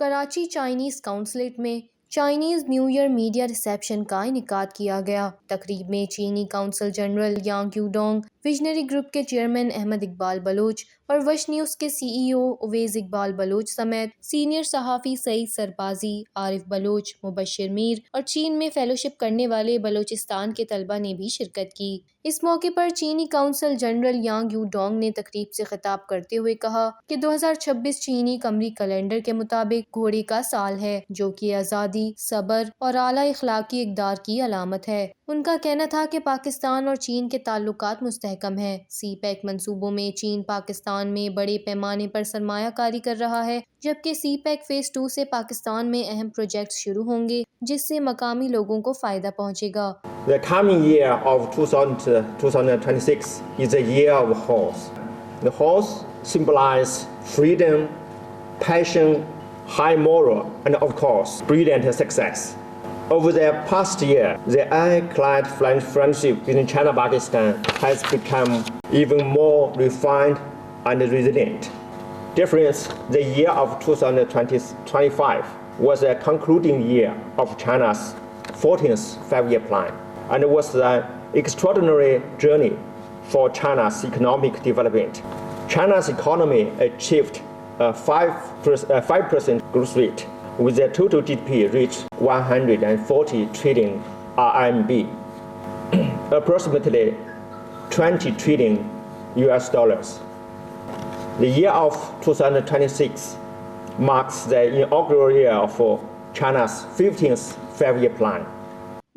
Karachi Chinese consulate में Chinese new year media reception का इनेकाद किया गया। तकरीब में चीनी काउंसल जनरल यांग यूडोंग, विजनरी ग्रुप के चेयरमैन 𝗵𝗻 इकबाल बलोच और VshNews के CEO ओवैस इकबाल बलोच समेत सीनियर सहाफ़ी सईद सरबाजी, आरिफ बलोच, मुबशिर मीर और चीन में फेलोशिप करने वाले बलोचिस्तान के तलबा ने भी शिरकत की। इस मौके पर चीनी काउंसल जनरल यांग यूडोंग ने तकरीब से खिताब करते हुए कहा कि 2026 चीनी कमरी कैलेंडर के मुताबिक घोड़े का साल है, जो कि आज़ादी, सब्र और आला इखलाकी इक़दार की अलामत है। उनका कहना था कि पाकिस्तान और चीन के ताल्लुकात मुस्तहकम हैं। 𝗃पेक मंसूबों में चीन पाकिस्तान में बड़े पैमाने पर सरमायाकारी कर रहा है, जबकि 𝗃पेक फेज़ 2 से पाकिस्तान में अहम प्रोजेक्ट शुरू होंगे, जिससे मकामी लोगों को फ़ायदा पहुँचेगा। The coming year of 2026 is a year of horse. The horse symbolizes freedom, passion, high moral, and of course, brilliant success. Over the past year, the eye-clad friendship between China and Pakistan has become even more refined and resilient. Difference, the year of 2025 was a concluding year of China's 14th five-year plan and was an extraordinary journey for China's economic development. China's economy achieved a 5% growth rate, with the total GDP reached 140 trillion RMB, approximately 20 trillion US dollars. The year of 2026 marks the inaugural year of China's 15th five-year plan.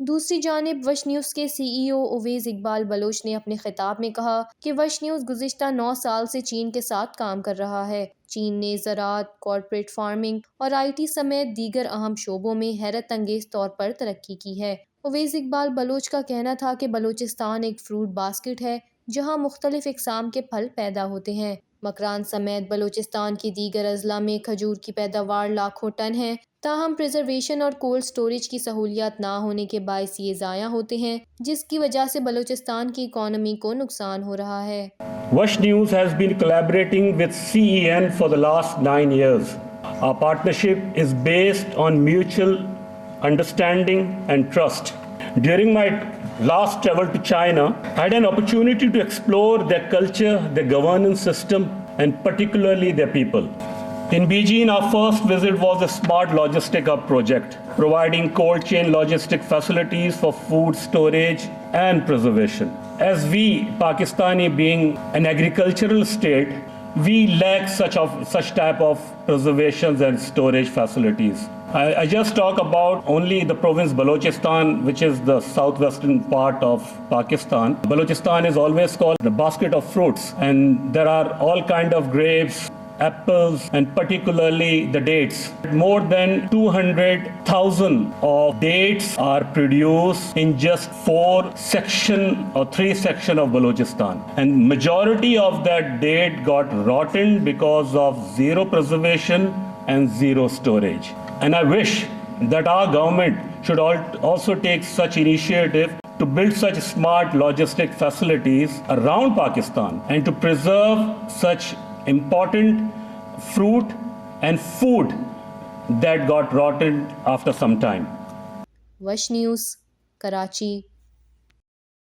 दूसरी जानिब VshNews के CEO Owais Iqbal Bloch ने अपने खिताब में कहा कि VshNews गुज़िश्ता 9 साल से चीन के साथ काम कर रहा है। चीन ने ज़राअत, कॉर्पोरेट फार्मिंग और IT समेत दीगर अहम शोबों में हैरत अंगेज़ तौर पर तरक्की की है। ओवैस इकबाल बलोच का कहना था कि बलोचिस्तान एक फ्रूट बास्केट है, जहाँ मुख्तलिफ इक़साम के फल पैदा होते हैं। मकरान समेत बलोचिस्तान की दीगर अज़ला में खजूर की पैदावार लाखों टन है, ताहम प्रिजर्वेशन और कोल्ड स्टोरेज की सहूलियात ना होने के बायस ये ज़ाया होते हैं, जिसकी वजह से बलोचिस्तान की इकॉनमी को नुकसान हो रहा है। VshNews has been collaborating with CEN for the last 9 years. Our partnership is based on mutual understanding and trust. During my last travel to China, I had an opportunity to explore their culture, their governance system, and particularly their people. In Beijing, our first visit was the Smart Logistic Hub project, providing cold chain logistic facilities for food storage and preservation. As we, Pakistani being an agricultural state, we lack such type of preservations and storage facilities. I just talk about only the province Balochistan, which is the southwestern part of Pakistan. Balochistan is always called the basket of fruits, and there are all kind of grapes, apples, and particularly the dates. More than 200,000 of dates are produced in just 3 sections of Balochistan. And majority of that date got rotten because of zero preservation and zero storage. And I wish that our government should also take such initiative to build such smart logistic facilities around Pakistan and to preserve such important fruit and food that got rotten after some time. VshNews, Karachi.